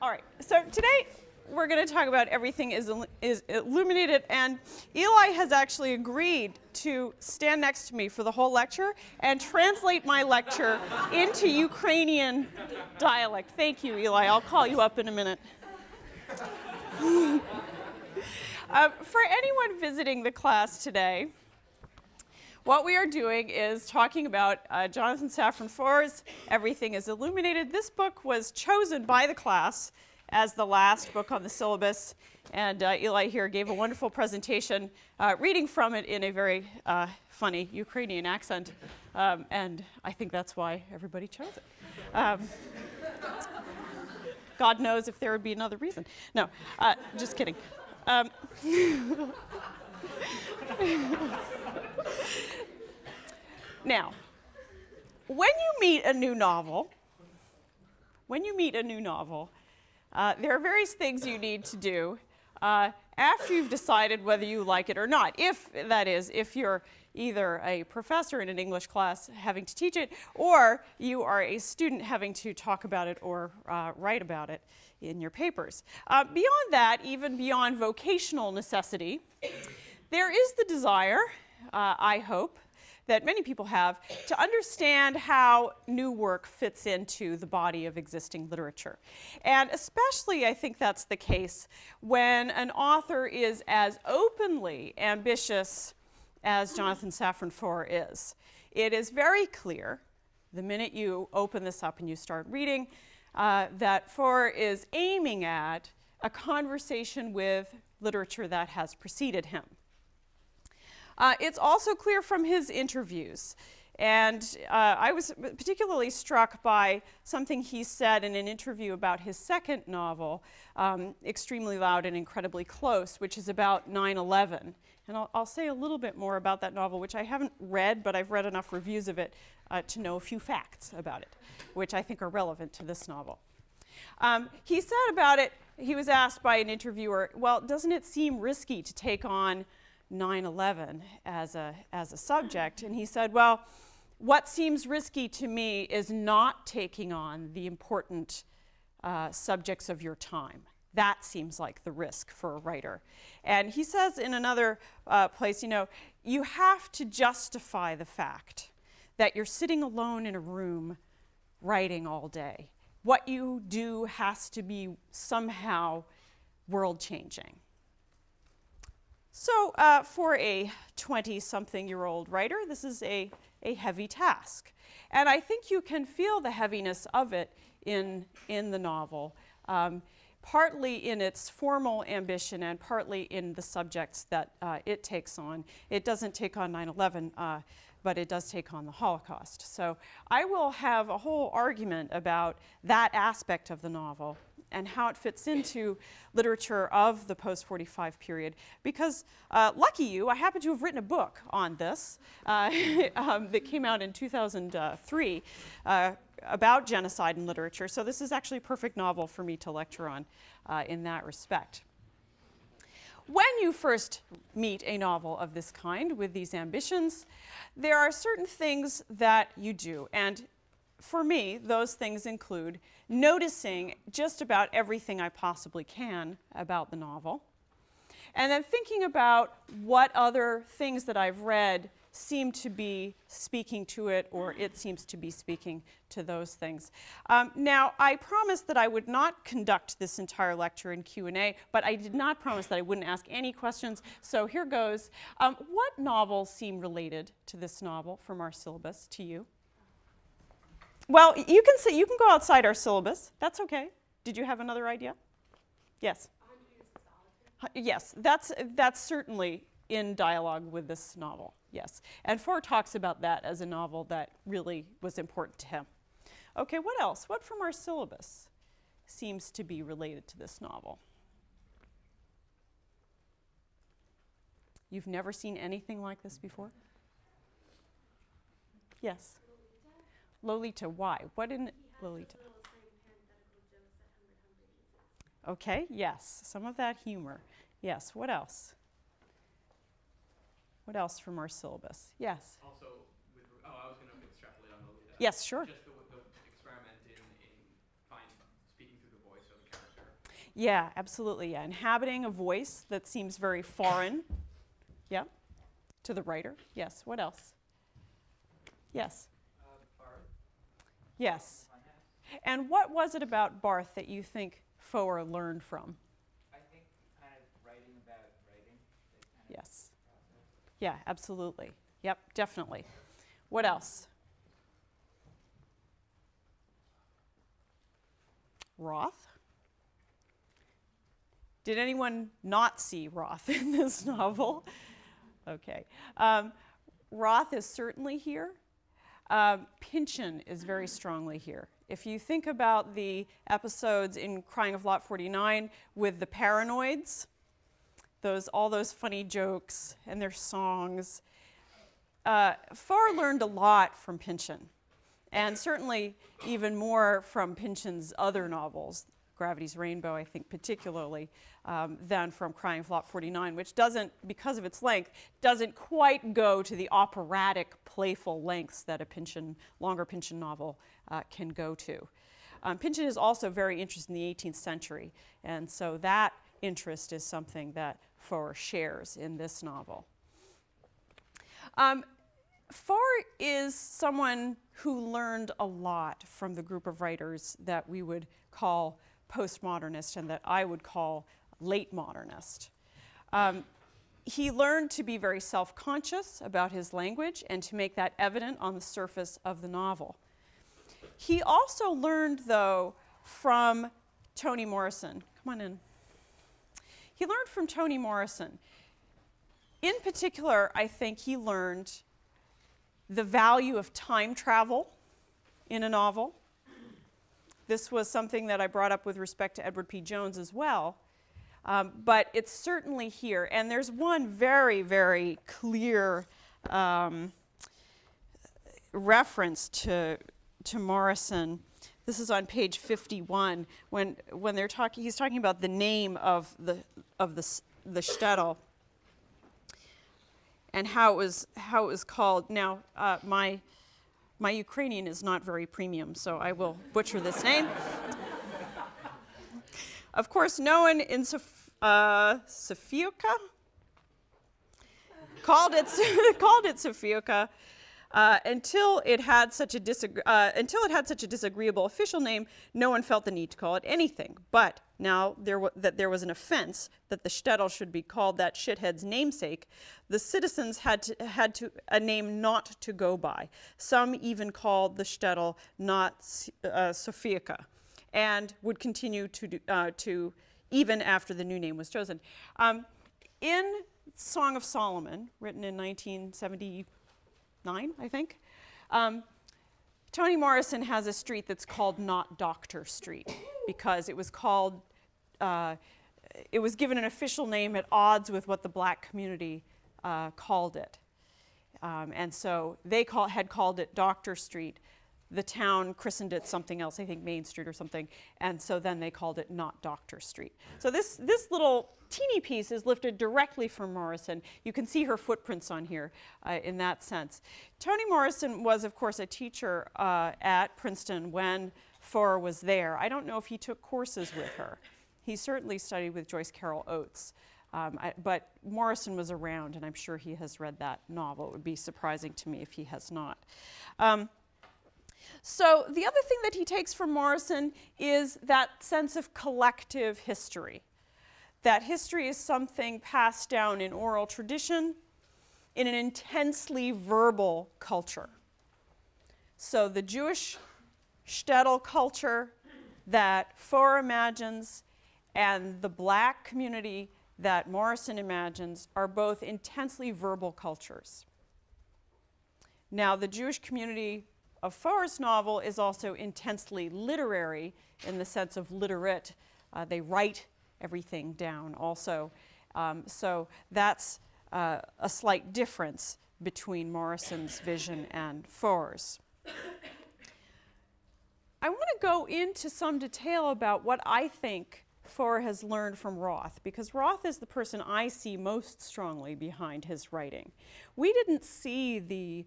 All right, so today we're going to talk about everything is illuminated, and Eli has actually agreed to stand next to me for the whole lecture and translate my lecture into Ukrainian dialect. Thank you, Eli. I'll call you up in a minute. For anyone visiting the class today, what we are doing is talking about Jonathan Safran Foer's Everything is Illuminated. This book was chosen by the class as the last book on the syllabus, and Eli here gave a wonderful presentation reading from it in a very funny Ukrainian accent, and I think that's why everybody chose it. God knows if there would be another reason. No, just kidding. Now, when you meet a new novel, there are various things you need to do after you've decided whether you like it or not. If you're either a professor in an English class having to teach it, or you are a student having to talk about it or write about it in your papers. Beyond that, even beyond vocational necessity, there is the desire, I hope, that many people have to understand how new work fits into the body of existing literature. And especially, I think that's the case when an author is as openly ambitious as Jonathan Safran Foer is. It is very clear, the minute you open this up and you start reading, that Foer is aiming at a conversation with literature that has preceded him. It's also clear from his interviews, and I was particularly struck by something he said in an interview about his second novel, Extremely Loud and Incredibly Close, which is about 9/11. And I'll say a little bit more about that novel, which I haven't read, but I've read enough reviews of it to know a few facts about it, which I think are relevant to this novel. He said about it, he was asked by an interviewer, well, doesn't it seem risky to take on 9/11 as a subject? And he said, well, what seems risky to me is not taking on the important subjects of your time. That seems like the risk for a writer. And he says in another place, you have to justify the fact that you're sitting alone in a room writing all day. What you do has to be somehow world-changing. So for a 20-something-year-old writer, this is a heavy task. And I think you can feel the heaviness of it in the novel, partly in its formal ambition and partly in the subjects that it takes on. It doesn't take on 9/11, but it does take on the Holocaust. So I will have a whole argument about that aspect of the novel and how it fits into literature of the post-45 period. Because, lucky you, I happen to have written a book on this that came out in 2003 about genocide in literature. So this is actually a perfect novel for me to lecture on in that respect. When you first meet a novel of this kind with these ambitions, there are certain things that you do. And for me, those things include noticing just about everything I possibly can about the novel, and then thinking about what other things that I've read seem to be speaking to it, or it seems to be speaking to those things. Now, I promised that I would not conduct this entire lecture in Q&A, but I did not promise that I wouldn't ask any questions, so here goes. What novels seem related to this novel from our syllabus to you? Well, you can go outside our syllabus. That's okay. Did you have another idea? Yes. Yes, that's certainly in dialogue with this novel. Yes, and Foer talks about that as a novel that really was important to him. Okay, what else? What from our syllabus seems to be related to this novel? You've never seen anything like this before? Yes. Lolita, why? What in Lolita? Okay, yes, some of that humor. Yes, what else? What else from our syllabus? Yes? Also, I was going to extrapolate on Lolita. Yes, sure. Just the experiment in speaking through the voice of a character Yeah, absolutely, yeah. Inhabiting a voice that seems very foreign, yeah, to the writer. Yes, what else? Yes? Barth. Yes. And what was it about Barth that you think Foer learned from? I think kind of writing about writing. Yes. Yeah, absolutely. Yep, definitely. What else? Roth? Did anyone not see Roth in this novel? Okay. Roth is certainly here. Pynchon is very strongly here. If you think about the episodes in Crying of Lot 49 with the paranoids, all those funny jokes and their songs, Foer learned a lot from Pynchon, and certainly even more from Pynchon's other novels, Gravity's Rainbow, I think particularly, than from Crying of Lot 49, which doesn't, because of its length, doesn't quite go to the operatic, playful lengths that a longer Pynchon novel can go to. Pynchon is also very interested in the 18th century, and so that interest is something that Foer shares in this novel. Foer is someone who learned a lot from the group of writers that we would call postmodernist and that I would call late modernist. He learned to be very self-conscious about his language and to make that evident on the surface of the novel. He also learned, though, from Toni Morrison. Come on in. He learned from Toni Morrison. In particular, I think he learned the value of time travel in a novel. This was something that I brought up with respect to Edward P. Jones as well, but it's certainly here. And there's one very, very clear reference to Morrison. This is on page 51 when they're talking. He's talking about the name of the shtetl and how it was called. Now, my Ukrainian is not very premium, so I will butcher this name. Of course, no one in Sofiuka called it Sofiuka until it had such a disagreeable official name. No one felt the need to call it anything. But now that there was an offense that the shtetl should be called that shithead's namesake, the citizens had a name not to go by. Some even called the shtetl not Sofiuka, and would continue to even after the new name was chosen. In Song of Solomon, written in 1979, I think, Toni Morrison has a street that's called Not Doctor Street because it was called, it was given an official name at odds with what the black community called it. And so they had called it Doctor Street. The town christened it something else, I think Main Street or something, and so then they called it Not Doctor Street. So this little teeny piece is lifted directly from Morrison. You can see her footprints on here in that sense. Toni Morrison was, of course, a teacher at Princeton when Foer was there. I don't know if he took courses with her. He certainly studied with Joyce Carol Oates. But Morrison was around, and I'm sure he has read that novel. It would be surprising to me if he has not. So the other thing that he takes from Morrison is that sense of collective history. That history is something passed down in oral tradition in an intensely verbal culture. So the Jewish shtetl culture that Foer imagines and the black community that Morrison imagines are both intensely verbal cultures. Now, the Jewish community of Foer's novel is also intensely literary in the sense of literate. They write everything down also. So that's a slight difference between Morrison's vision and Foer's. I want to go into some detail about what I think Foer has learned from Roth, because Roth is the person I see most strongly behind his writing. We didn't see the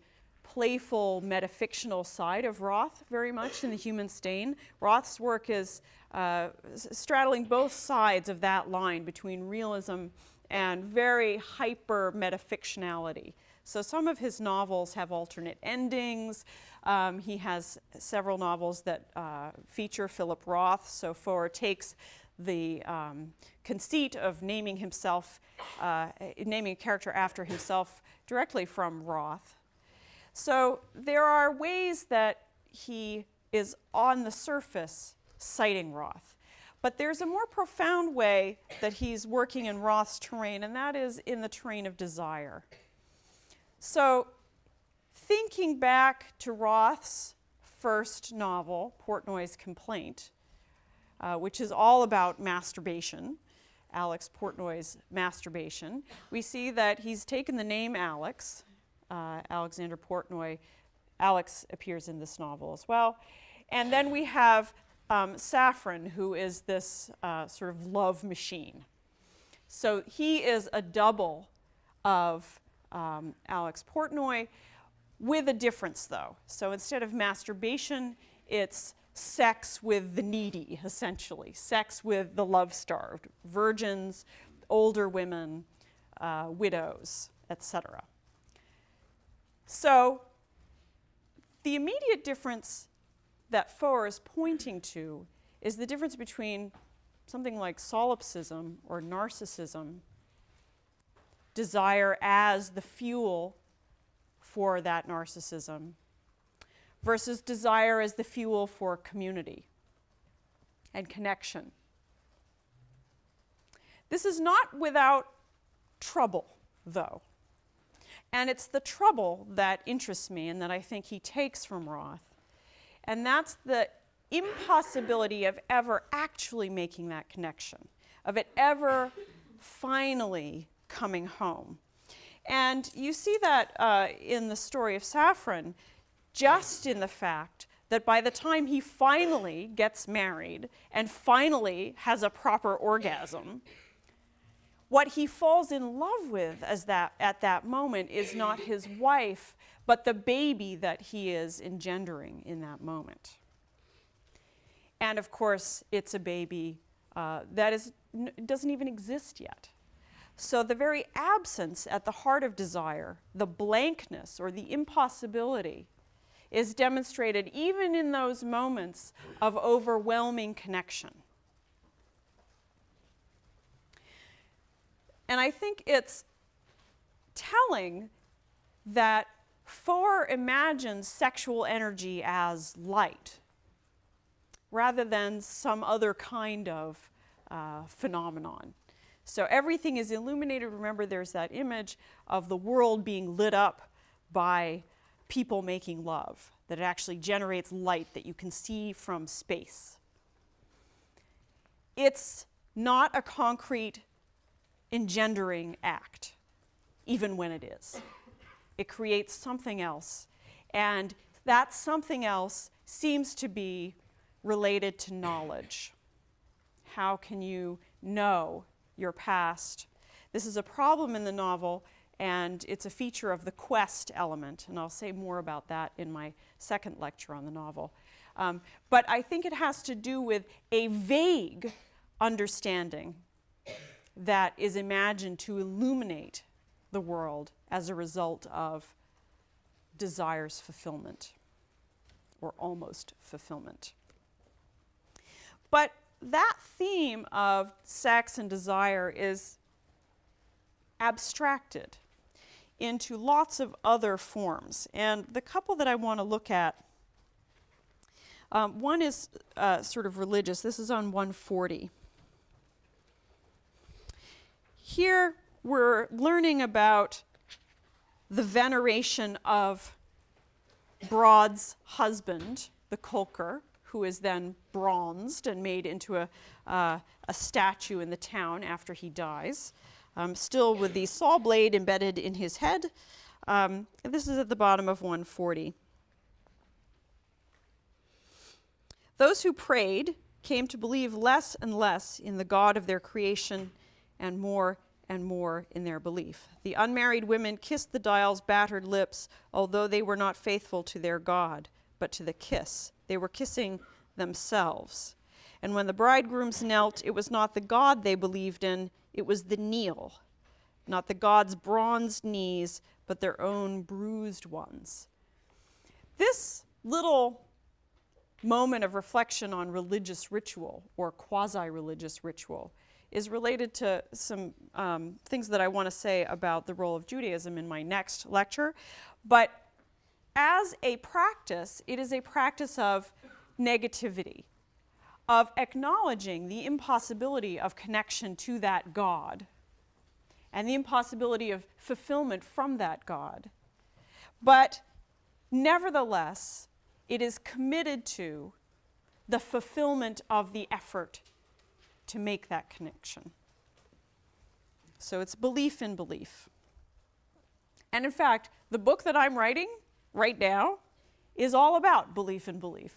playful metafictional side of Roth very much in The Human Stain. Roth's work is straddling both sides of that line between realism and very hyper metafictionality. So some of his novels have alternate endings. He has several novels that feature Philip Roth. So Foer takes the conceit of naming himself, naming a character after himself directly from Roth. So there are ways that he is on the surface citing Roth. But there's a more profound way that he's working in Roth's terrain, and that is in the terrain of desire. So thinking back to Roth's first novel, Portnoy's Complaint, which is all about masturbation, Alex Portnoy's masturbation, we see that he's taken the name Alex, Alexander Portnoy. Alex appears in this novel as well. And then we have Safran, who is this sort of love machine. So he is a double of Alex Portnoy, with a difference, though. So instead of masturbation, it's sex with the needy, essentially. Sex with the love-starved, virgins, older women, widows, etc. So the immediate difference that Foer is pointing to is the difference between something like solipsism or narcissism, desire as the fuel for that narcissism, versus desire as the fuel for community and connection. This is not without trouble, though. And it's the trouble that interests me and that I think he takes from Roth. And that's the impossibility of ever actually making that connection, of it ever finally coming home. And you see that in the story of Safran, just in the fact that by the time he finally gets married and finally has a proper orgasm, what he falls in love with at that moment is not his wife, but the baby that he is engendering in that moment. And of course, it's a baby that doesn't even exist yet. So the very absence at the heart of desire, the blankness or the impossibility, is demonstrated even in those moments of overwhelming connection. And I think it's telling that Foer imagines sexual energy as light rather than some other kind of phenomenon. So everything is illuminated. Remember, there's that image of the world being lit up by people making love, that it actually generates light that you can see from space. It's not a concrete engendering act, even when it is. It creates something else, and that something else seems to be related to knowledge. How can you know your past? This is a problem in the novel, and it's a feature of the quest element, and I'll say more about that in my second lecture on the novel. But I think it has to do with a vague understanding that is imagined to illuminate the world as a result of desire's fulfillment, or almost fulfillment. But that theme of sex and desire is abstracted into lots of other forms. And the couple that I want to look at, one is sort of religious. This is on 140. Here we're learning about the veneration of Broad's husband, the Kolker, who is then bronzed and made into a statue in the town after he dies, still with the saw blade embedded in his head. This is at the bottom of 140. Those who prayed came to believe less and less in the God of their creation and more and more in their belief. The unmarried women kissed the dial's battered lips, although they were not faithful to their God, but to the kiss. They were kissing themselves. And when the bridegrooms knelt, it was not the God they believed in, it was the kneel. Not the God's bronzed knees, but their own bruised ones. This little moment of reflection on religious ritual or quasi-religious ritual is related to some things that I want to say about the role of Judaism in my next lecture. But as a practice, it is a practice of negativity, of acknowledging the impossibility of connection to that God and the impossibility of fulfillment from that God. But nevertheless, it is committed to the fulfillment of the effort to make that connection. So it's belief in belief. And in fact, the book that I'm writing right now is all about belief in belief.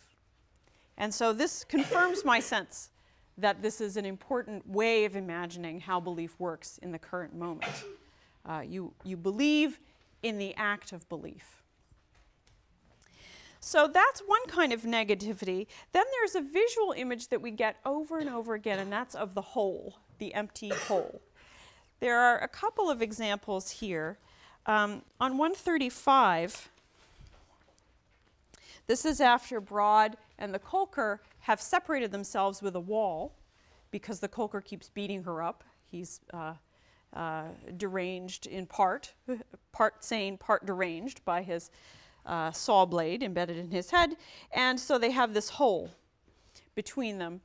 And so this confirms my sense that this is an important way of imagining how belief works in the current moment. You believe in the act of belief. So that's one kind of negativity. Then there's a visual image that we get over and over again, and that's of the hole, the empty hole. There are a couple of examples here. On 135, this is after Broad and the Kolker have separated themselves with a wall because the Kolker keeps beating her up. He's deranged in part sane, part deranged by his saw blade embedded in his head. And so they have this hole between them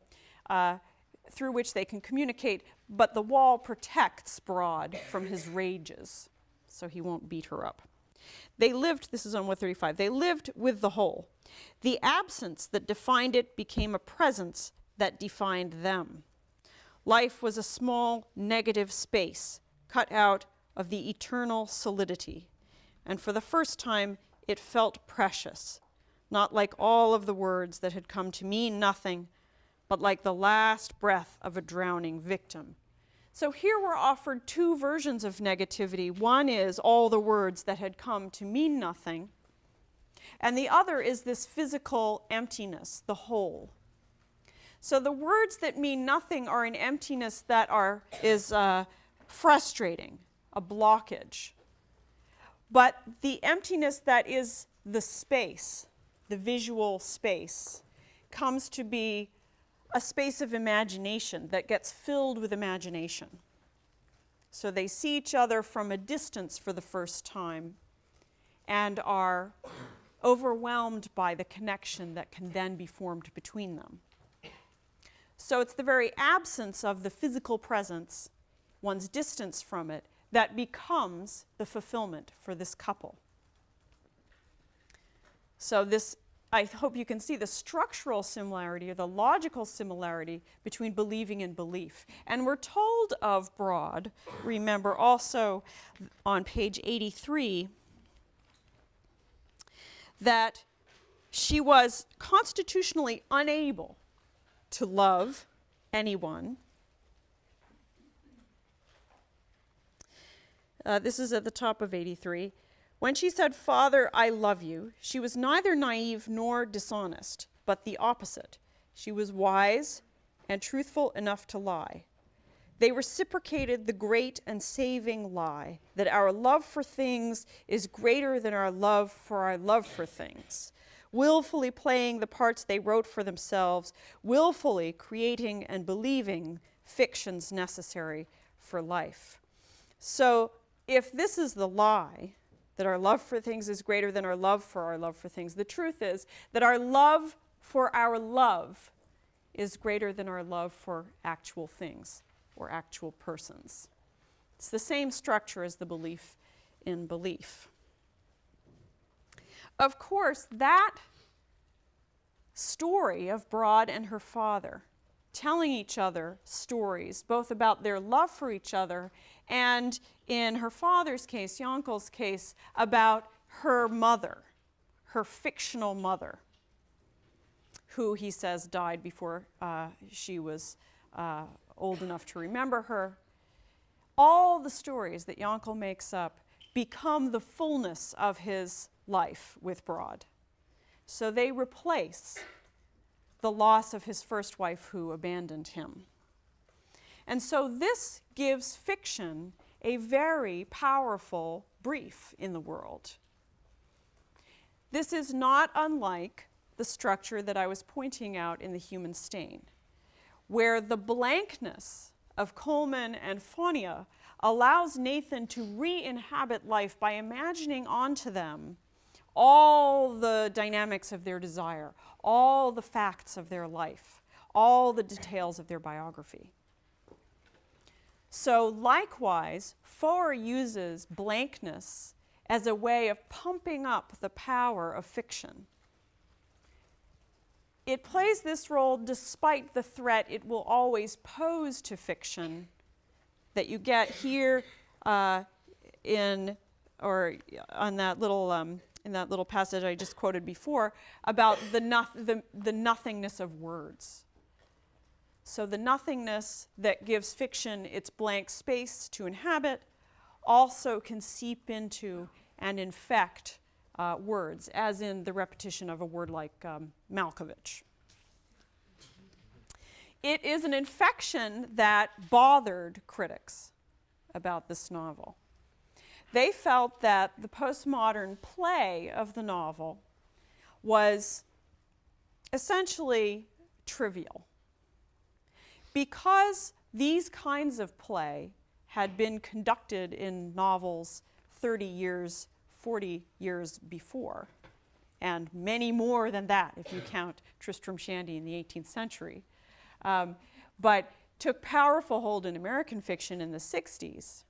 through which they can communicate, but the wall protects Broad from his rages, so he won't beat her up. They lived, this is on 135, they lived with the hole. The absence that defined it became a presence that defined them. Life was a small negative space cut out of the eternal solidity. And for the first time, it felt precious, not like all of the words that had come to mean nothing, but like the last breath of a drowning victim. So here we're offered two versions of negativity. One is all the words that had come to mean nothing, and the other is this physical emptiness, the hole. So the words that mean nothing are an emptiness that is frustrating, a blockage. But the emptiness that is the space, the visual space, comes to be a space of imagination that gets filled with imagination. So they see each other from a distance for the first time and are overwhelmed by the connection that can then be formed between them. So it's the very absence of the physical presence, one's distance from it, that becomes the fulfillment for this couple. So this, I hope you can see the structural similarity or the logical similarity between believing and belief. And we're told of Broad, remember also on page 83, that she was constitutionally unable to love anyone. This is at the top of 83. When she said, "Father, I love you," she was neither naive nor dishonest, but the opposite. She was wise and truthful enough to lie. They reciprocated the great and saving lie that our love for things is greater than our love for things, willfully playing the parts they wrote for themselves, willfully creating and believing fictions necessary for life. So if this is the lie, that our love for things is greater than our love for things, the truth is that our love for our love is greater than our love for actual things or actual persons. It's the same structure as the belief in belief. Of course, that story of Broad and her father telling each other stories, both about their love for each other and, in her father's case, Yankel's case, about her mother, her fictional mother, who he says died before she was old enough to remember her. all the stories that Yankel makes up become the fullness of his life with Broad. So they replace the loss of his first wife who abandoned him. And so this gives fiction a very powerful brief in the world. This is not unlike the structure that I was pointing out in The Human Stain, where the blankness of Coleman and Fonia allows Nathan to re-inhabit life by imagining onto them all the dynamics of their desire, all the facts of their life, all the details of their biography. So likewise, Foer uses blankness as a way of pumping up the power of fiction. It plays this role despite the threat it will always pose to fiction that you get here in that little passage I just quoted before about the nothingness of words. So the nothingness that gives fiction its blank space to inhabit also can seep into and infect words, as in the repetition of a word like Malkovich. It is an infection that bothered critics about this novel. They felt that the postmodern play of the novel was essentially trivial. Because these kinds of play had been conducted in novels 30 years, 40 years before, and many more than that if you count Tristram Shandy in the 18th century, but took powerful hold in American fiction in the 60s,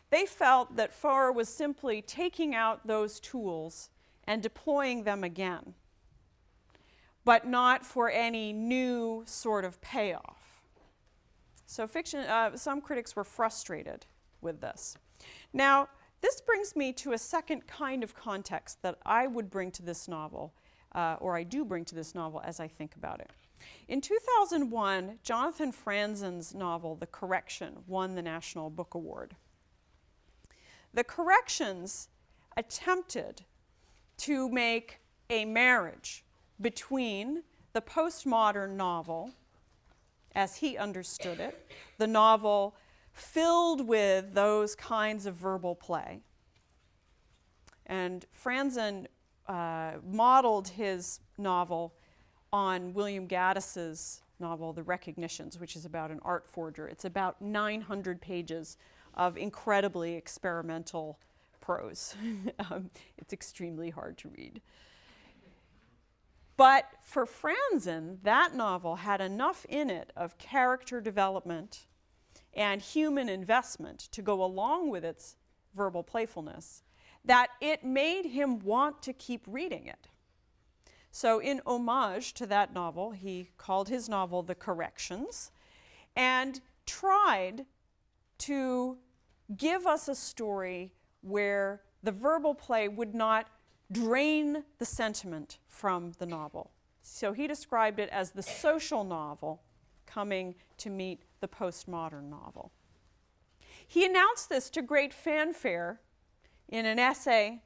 they felt that Foer was simply taking out those tools and deploying them again, but not for any new sort of payoff. So fiction, some critics were frustrated with this. Now, this brings me to a second kind of context that I would bring to this novel, or I do bring to this novel as I think about it. In 2001, Jonathan Franzen's novel, The Correction, won the National Book Award. The Corrections attempted to make a marriage between the postmodern novel, as he understood it, the novel filled with those kinds of verbal play. And Franzen modeled his novel on William Gaddis's novel, The Recognitions, which is about an art forger. It's about 900 pages of incredibly experimental prose. It's extremely hard to read. But for Franzen, that novel had enough in it of character development and human investment to go along with its verbal playfulness that it made him want to keep reading it. So in homage to that novel, he called his novel The Corrections and tried to give us a story where the verbal play would not drain the sentiment from the novel. So he described it as the social novel coming to meet the postmodern novel. He announced this to great fanfare in an essay,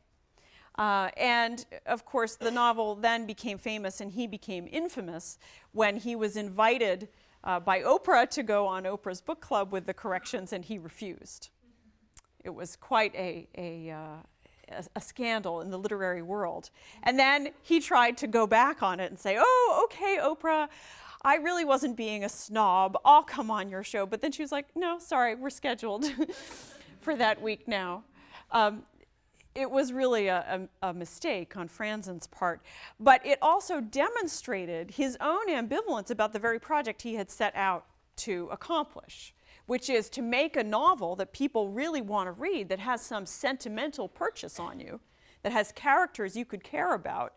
and of course the novel then became famous and he became infamous when he was invited by Oprah to go on Oprah's book club with The Corrections, and he refused. It was quite a scandal in the literary world. And then he tried to go back on it and say, oh, okay, Oprah, I really wasn't being a snob. I'll come on your show. But then she was like, no, sorry, we're scheduled for that week now. It was really a mistake on Franzen's part. But it also demonstrated his own ambivalence about the very project he had set out to accomplish, which is to make a novel that people really want to read, that has some sentimental purchase on you, that has characters you could care about,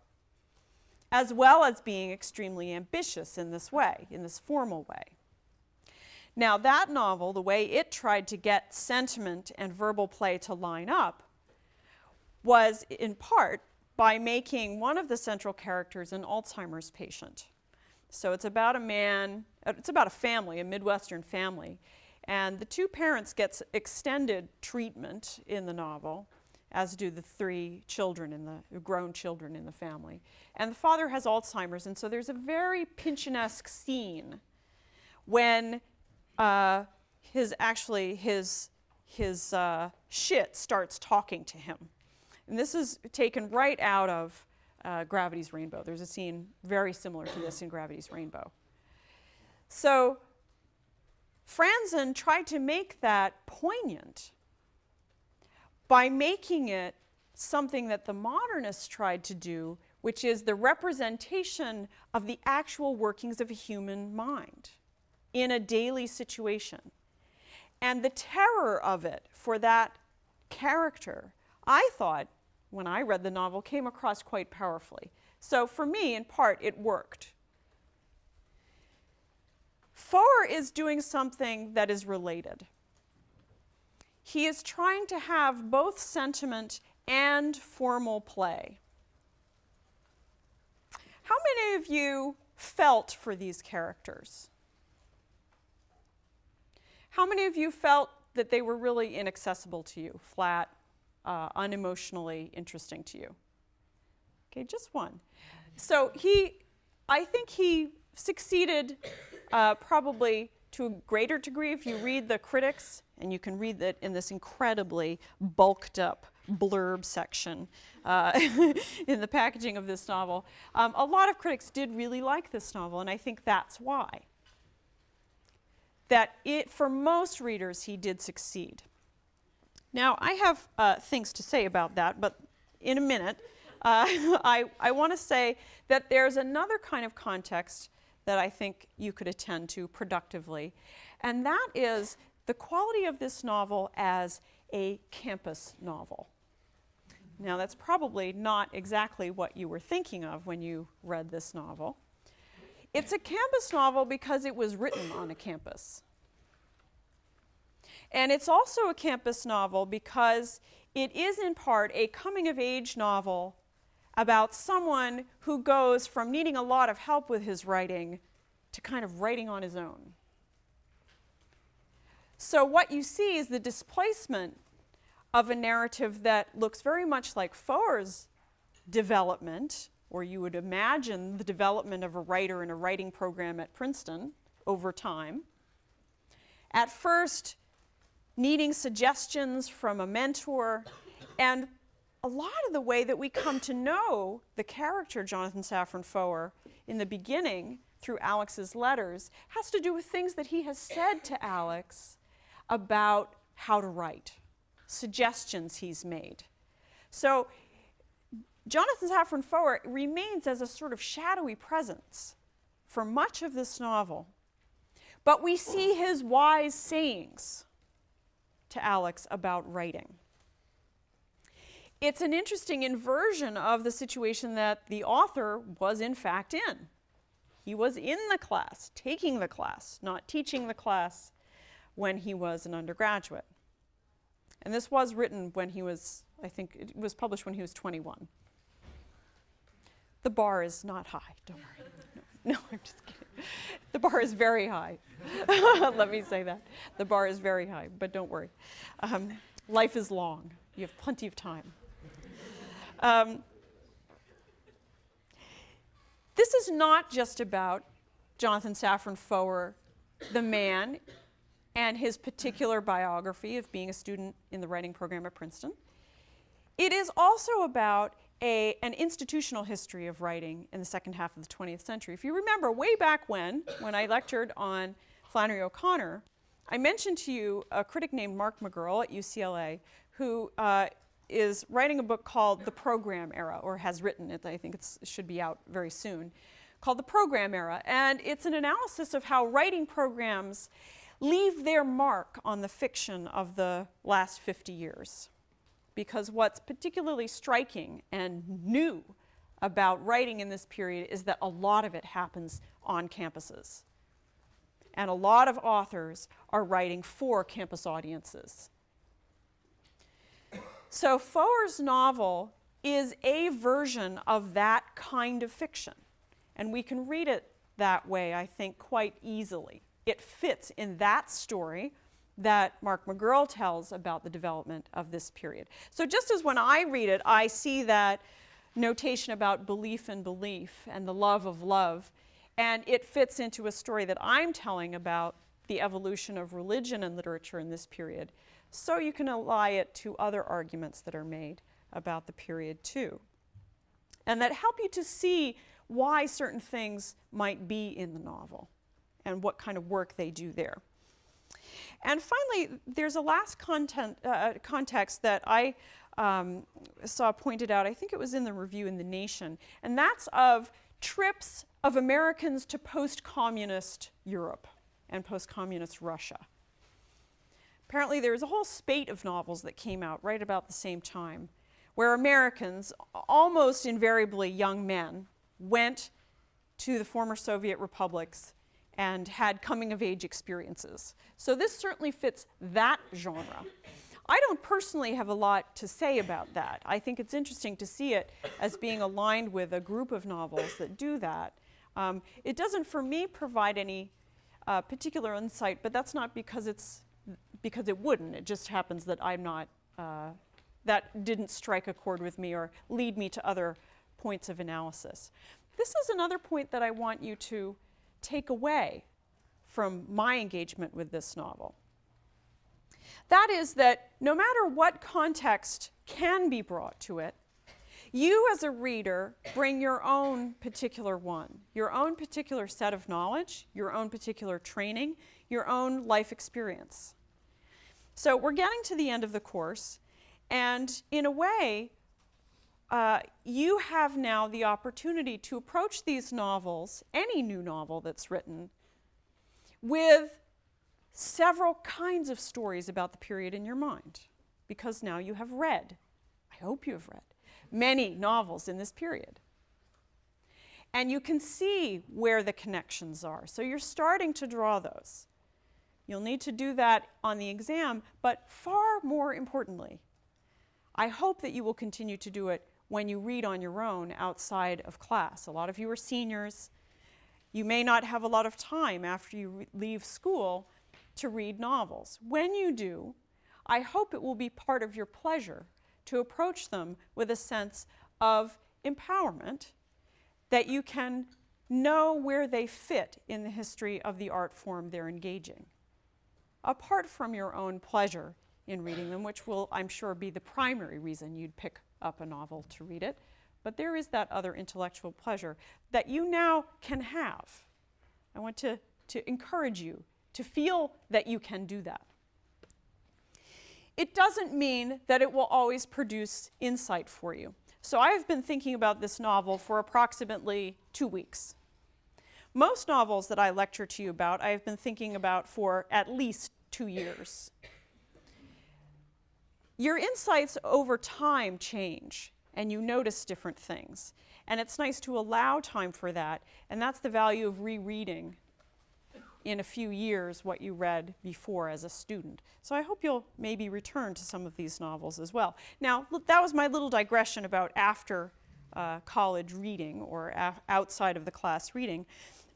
as well as being extremely ambitious in this way, in this formal way. Now, that novel, the way it tried to get sentiment and verbal play to line up, was in part by making one of the central characters an Alzheimer's patient. So it's about a man, it's about a family, a Midwestern family, And the two parents get extended treatment in the novel, as do the three children grown children in the family. And the father has Alzheimer's, and so there's a very Pynchonesque scene when his shit starts talking to him. And this is taken right out of Gravity's Rainbow. There's a scene very similar to this in Gravity's Rainbow. So Franzen tried to make that poignant by making it something that the modernists tried to do, which is the representation of the actual workings of a human mind in a daily situation. And the terror of it for that character, I thought, when I read the novel, came across quite powerfully. So for me, in part, it worked. Foer is doing something that is related. He is trying to have both sentiment and formal play. How many of you felt for these characters? How many of you felt that they were really inaccessible to you, flat, unemotionally interesting to you? Okay, just one. So I think he succeeded probably to a greater degree if you read the critics, and you can read that in this incredibly bulked up blurb section in the packaging of this novel. A lot of critics did really like this novel, and I think that's why. That for most readers, he did succeed. Now, I have things to say about that, but in a minute, I want to say that there's another kind of context that I think you could attend to productively, and that is the quality of this novel as a campus novel. Now, that's probably not exactly what you were thinking of when you read this novel. It's a campus novel because it was written on a campus. And it's also a campus novel because it is in part a coming-of-age novel about someone who goes from needing a lot of help with his writing to kind of writing on his own. So what you see is the displacement of a narrative that looks very much like Foer's development, or you would imagine the development of a writer in a writing program at Princeton over time. At first, needing suggestions from a mentor, and a lot of the way that we come to know the character Jonathan Safran Foer in the beginning through Alex's letters has to do with things that he has said to Alex about how to write, suggestions he's made. So Jonathan Safran Foer remains as a sort of shadowy presence for much of this novel, but we see his wise sayings to Alex about writing. It's an interesting inversion of the situation that the author was in fact in. He was in the class, taking the class, not teaching the class when he was an undergraduate. And this was written when he was, I think it was published when he was 21. The bar is not high, don't worry. No, I'm just kidding. The bar is very high. Let me say that. The bar is very high, but don't worry. Life is long. You have plenty of time. This is not just about Jonathan Safran Foer, the man, and his particular biography of being a student in the writing program at Princeton. It is also about an institutional history of writing in the second half of the 20th century. If you remember, way back when I lectured on Flannery O'Connor, I mentioned to you a critic named Mark McGurl at UCLA who is writing a book called The Program Era, or has written it. I think it should be out very soon, called The Program Era. And it's an analysis of how writing programs leave their mark on the fiction of the last 50 years. Because what's particularly striking and new about writing in this period is that a lot of it happens on campuses. And a lot of authors are writing for campus audiences. So Foer's novel is a version of that kind of fiction. And we can read it that way, I think, quite easily. It fits in that story that Mark McGurl tells about the development of this period. So just as when I read it, I see that notation about belief in belief and the love of love, and it fits into a story that I'm telling about the evolution of religion and literature in this period, so you can ally it to other arguments that are made about the period too, and that help you to see why certain things might be in the novel and what kind of work they do there. And finally, there's a last context that I saw pointed out, I think it was in the review in The Nation, and that's of trips of Americans to post-communist Europe and post-communist Russia. Apparently there was a whole spate of novels that came out right about the same time where Americans, almost invariably young men, went to the former Soviet republics and had coming-of-age experiences. So this certainly fits that genre. I don't personally have a lot to say about that. I think it's interesting to see it as being aligned with a group of novels that do that. It doesn't, for me, provide any particular insight, but that's not because it wouldn't. It just happens that I'm not, that didn't strike a chord with me or lead me to other points of analysis. This is another point that I want you to take away from my engagement with this novel. That is that no matter what context can be brought to it, you as a reader bring your own particular one, your own particular set of knowledge, your own particular training, your own life experience. So we're getting to the end of the course, and in a way, you have now the opportunity to approach these novels, any new novel that's written, with several kinds of stories about the period in your mind, because now you have read, I hope you have read, many novels in this period. And you can see where the connections are. So you're starting to draw those. You'll need to do that on the exam, but far more importantly, I hope that you will continue to do it when you read on your own outside of class. A lot of you are seniors. You may not have a lot of time after you leave school to read novels. When you do, I hope it will be part of your pleasure to approach them with a sense of empowerment, that you can know where they fit in the history of the art form they're engaging, apart from your own pleasure in reading them, which will, I'm sure, be the primary reason you'd pick up a novel to read it. But there is that other intellectual pleasure that you now can have. I want to encourage you to feel that you can do that. It doesn't mean that it will always produce insight for you. So I have been thinking about this novel for approximately 2 weeks. Most novels that I lecture to you about, I have been thinking about for at least 2 years. Your insights over time change, and you notice different things. And it's nice to allow time for that, and that's the value of rereading in a few years what you read before as a student. So I hope you'll maybe return to some of these novels as well. Now, that was my little digression about after college reading or outside of the class reading.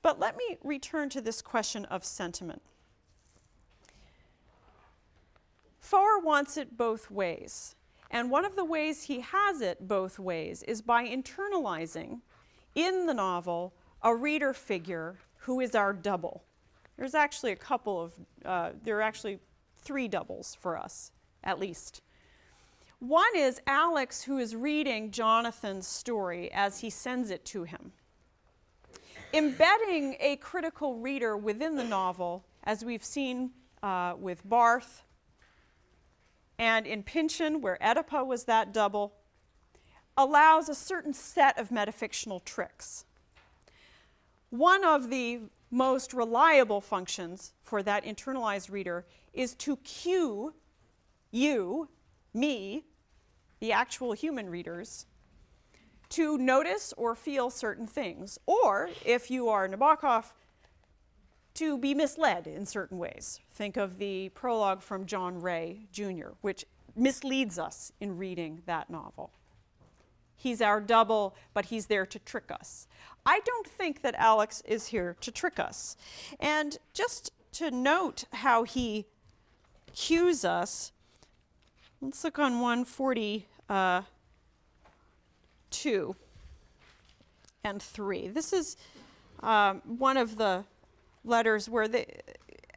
But let me return to this question of sentiment. Foer wants it both ways. And one of the ways he has it both ways is by internalizing in the novel a reader figure who is our double. There's actually a couple of, there are actually 3 doubles for us, at least. One is Alex, who is reading Jonathan's story as he sends it to him, embedding a critical reader within the novel, as we've seen with Barth, and in Pynchon, where Oedipa was that double, allows a certain set of metafictional tricks. One of the most reliable functions for that internalized reader is to cue you, me, the actual human readers, to notice or feel certain things, or, if you are Nabokov, to be misled in certain ways. Think of the prologue from John Ray, Jr., which misleads us in reading that novel. He's our double, but he's there to trick us. I don't think that Alex is here to trick us. And just to note how he cues us. Let's look on 142 and 3. This is one of the letters where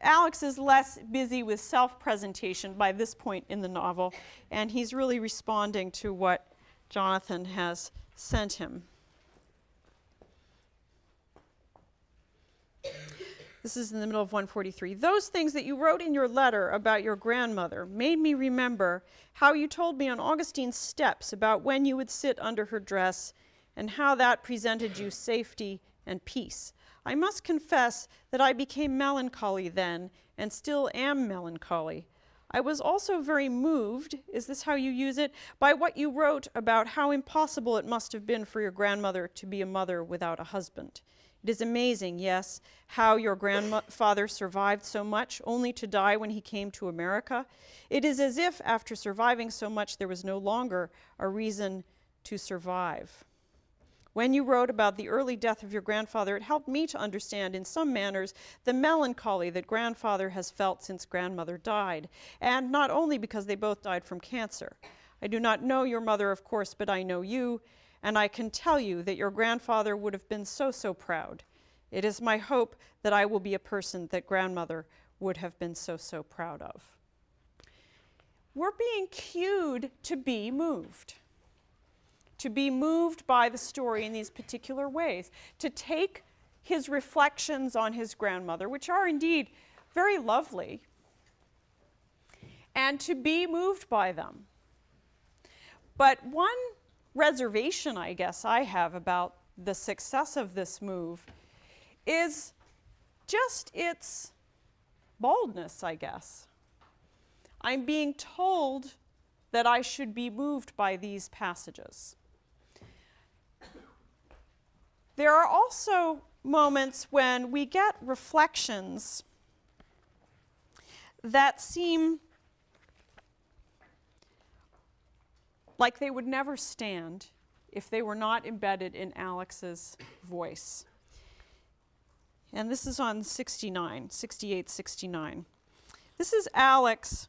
Alex is less busy with self-presentation by this point in the novel, and he's really responding to what Jonathan has sent him. This is in the middle of 143. Those things that you wrote in your letter about your grandmother made me remember how you told me on Augustine's steps about when you would sit under her dress and how that presented you safety and peace. I must confess that I became melancholy then and still am melancholy. I was also very moved, is this how you use it, by what you wrote about how impossible it must have been for your grandmother to be a mother without a husband. It is amazing, yes, how your grandfather survived so much, only to die when he came to America. It is as if, after surviving so much, there was no longer a reason to survive. When you wrote about the early death of your grandfather, it helped me to understand, in some manners, the melancholy that grandfather has felt since grandmother died, and not only because they both died from cancer. I do not know your mother, of course, but I know you, and I can tell you that your grandfather would have been so, so proud. It is my hope that I will be a person that grandmother would have been so, so proud of. We're being cued to be moved by the story in these particular ways, to take his reflections on his grandmother, which are indeed very lovely, and to be moved by them. But one reservation, I guess, I have about the success of this move is just its boldness, I guess. I'm being told that I should be moved by these passages. There are also moments when we get reflections that seem like they would never stand if they were not embedded in Alex's voice. And this is on 68, 69. This is Alex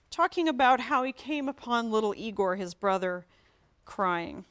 talking about how he came upon little Igor, his brother, crying.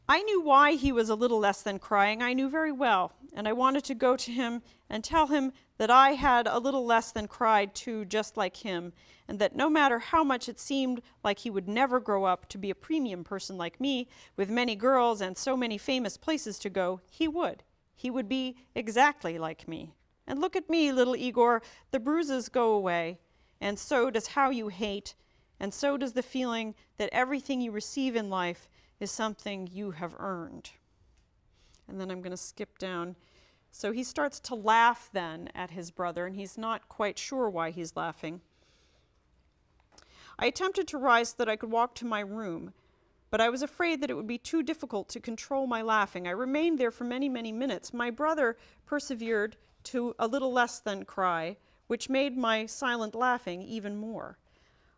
I knew why he was a little less than crying. I knew very well, and I wanted to go to him and tell him that I had a little less than cried too, just like him, and that no matter how much it seemed like he would never grow up to be a premium person like me, with many girls and so many famous places to go, he would. He would be exactly like me. And look at me, little Igor, the bruises go away, and so does how you hate, and so does the feeling that everything you receive in life is something you have earned. And then I'm going to skip down. So he starts to laugh then at his brother, and he's not quite sure why he's laughing. I attempted to rise so that I could walk to my room, but I was afraid that it would be too difficult to control my laughing. I remained there for many, many minutes. My brother persevered to a little less than cry, which made my silent laughing even more.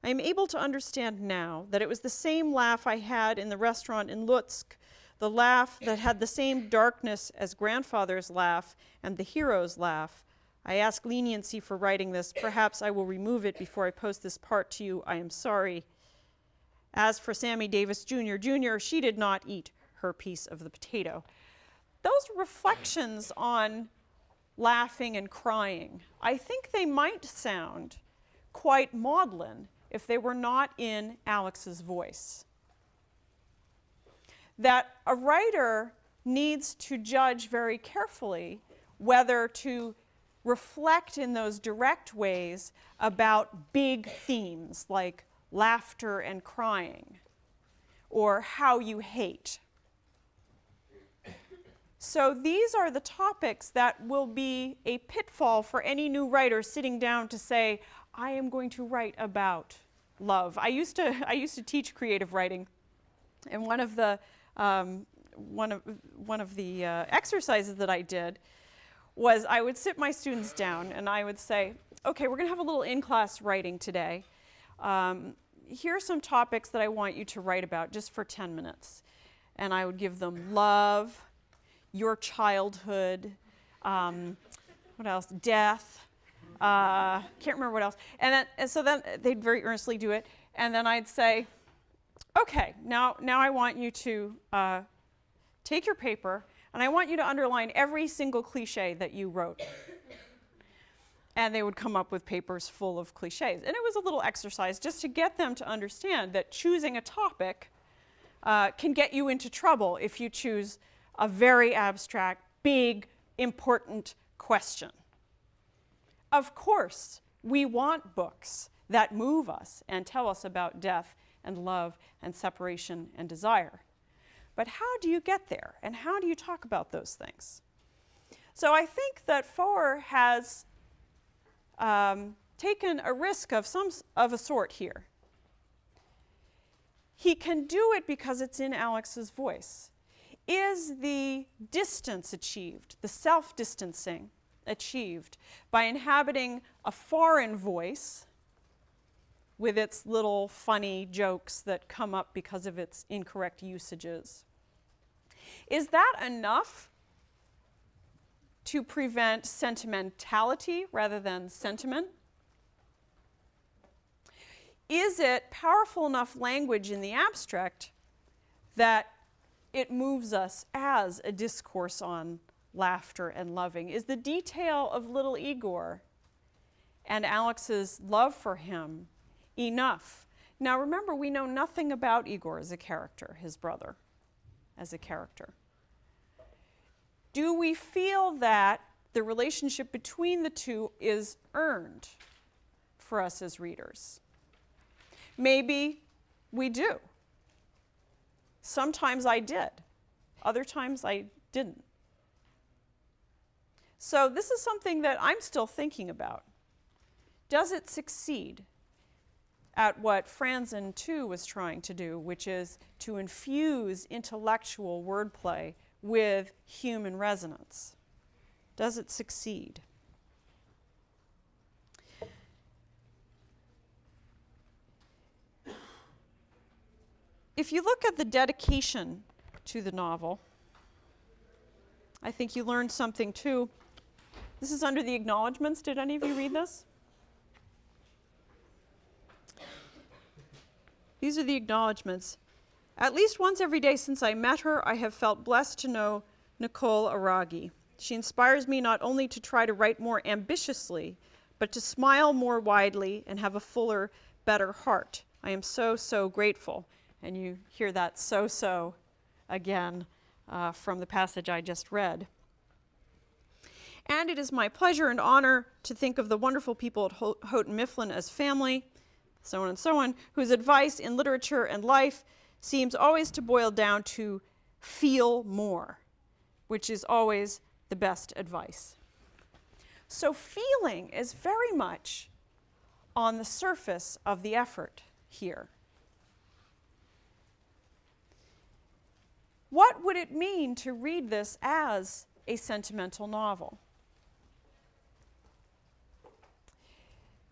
I am able to understand now that it was the same laugh I had in the restaurant in Lutsk, the laugh that had the same darkness as grandfather's laugh and the hero's laugh. I ask leniency for writing this. Perhaps I will remove it before I post this part to you. I am sorry. As for Sammy Davis Jr., she did not eat her piece of the potato. Those reflections on laughing and crying, I think they might sound quite maudlin if they were not in Alex's voice. That a writer needs to judge very carefully whether to reflect in those direct ways about big themes like laughter and crying, or how you hate. So these are the topics that will be a pitfall for any new writer sitting down to say, I am going to write about love. I used to teach creative writing, and one of the exercises that I did was I would sit my students down and I would say, okay, we're going to have a little in-class writing today. Here are some topics that I want you to write about just for 10 minutes. And I would give them love. your childhood, what else? Death. Can't remember what else. And so then they'd very earnestly do it. And then I'd say, okay, now I want you to take your paper, and I want you to underline every single cliché that you wrote. And they would come up with papers full of clichés. And it was a little exercise just to get them to understand that choosing a topic can get you into trouble if you choose a very abstract, big, important question. Of course, we want books that move us and tell us about death and love and separation and desire. But how do you get there? And how do you talk about those things? So I think that Foer has taken a risk of a sort here. He can do it because it's in Alex's voice. Is the distance achieved, the self-distancing achieved by inhabiting a foreign voice with its little funny jokes that come up because of its incorrect usages? Is that enough to prevent sentimentality rather than sentiment? Is it powerful enough language in the abstract that it moves us as a discourse on laughter and loving? Is the detail of little Igor and Alex's love for him enough? Now remember, we know nothing about Igor as a character, his brother as a character. Do we feel that the relationship between the two is earned for us as readers? Maybe we do. Sometimes I did. Other times I didn't. So this is something that I'm still thinking about. Does it succeed at what Franzen too was trying to do, which is to infuse intellectual wordplay with human resonance? Does it succeed? If you look at the dedication to the novel, I think you learned something too. This is under the acknowledgments. Did any of you read this? These are the acknowledgments. At least once every day since I met her, I have felt blessed to know Nicole Aragi. She inspires me not only to try to write more ambitiously, but to smile more widely and have a fuller, better heart. I am so, so grateful. And you hear that so again from the passage I just read. And it is my pleasure and honor to think of the wonderful people at Houghton Mifflin as family, so on and so on, whose advice in literature and life seems always to boil down to feel more, which is always the best advice. So feeling is very much on the surface of the effort here. What would it mean to read this as a sentimental novel?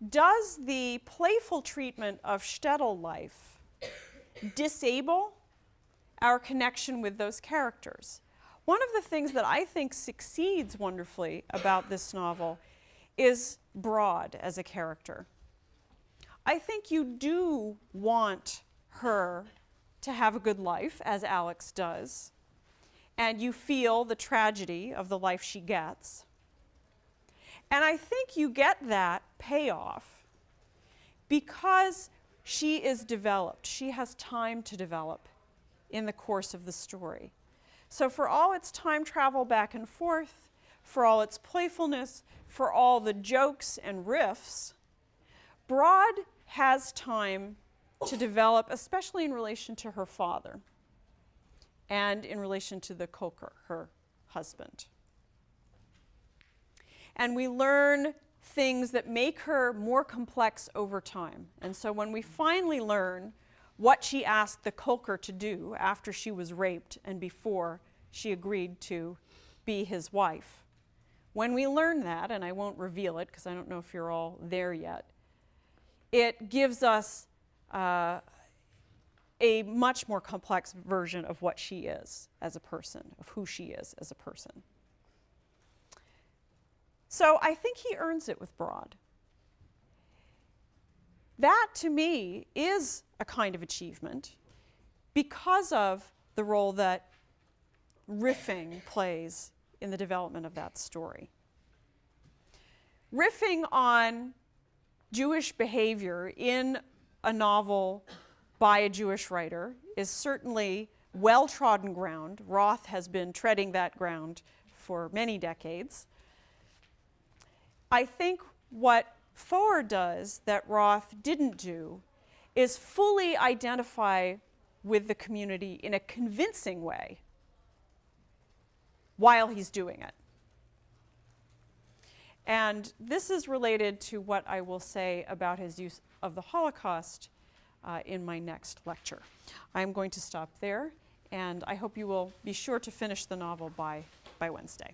Does the playful treatment of shtetl life disable our connection with those characters? One of the things that I think succeeds wonderfully about this novel is Broad as a character. I think you do want her to have a good life, as Alex does, and you feel the tragedy of the life she gets. And I think you get that payoff because she is developed. She has time to develop in the course of the story. So for all its time travel back and forth, for all its playfulness, for all the jokes and riffs, Broad has time to develop, especially in relation to her father and in relation to the Kolker, her husband. And we learn things that make her more complex over time. And so when we finally learn what she asked the Kolker to do after she was raped and before she agreed to be his wife, when we learn that, and I won't reveal it because I don't know if you're all there yet, it gives us a much more complex version of what she is as a person, of who she is as a person. So I think he earns it with Broad. That, to me, is a kind of achievement because of the role that riffing plays in the development of that story. Riffing on Jewish behavior in a novel by a Jewish writer is certainly well-trodden ground. Roth has been treading that ground for many decades. I think what Foer does that Roth didn't do is fully identify with the community in a convincing way while he's doing it. And this is related to what I will say about his use of the Holocaust in my next lecture. I'm going to stop there, and I hope you will be sure to finish the novel by Wednesday.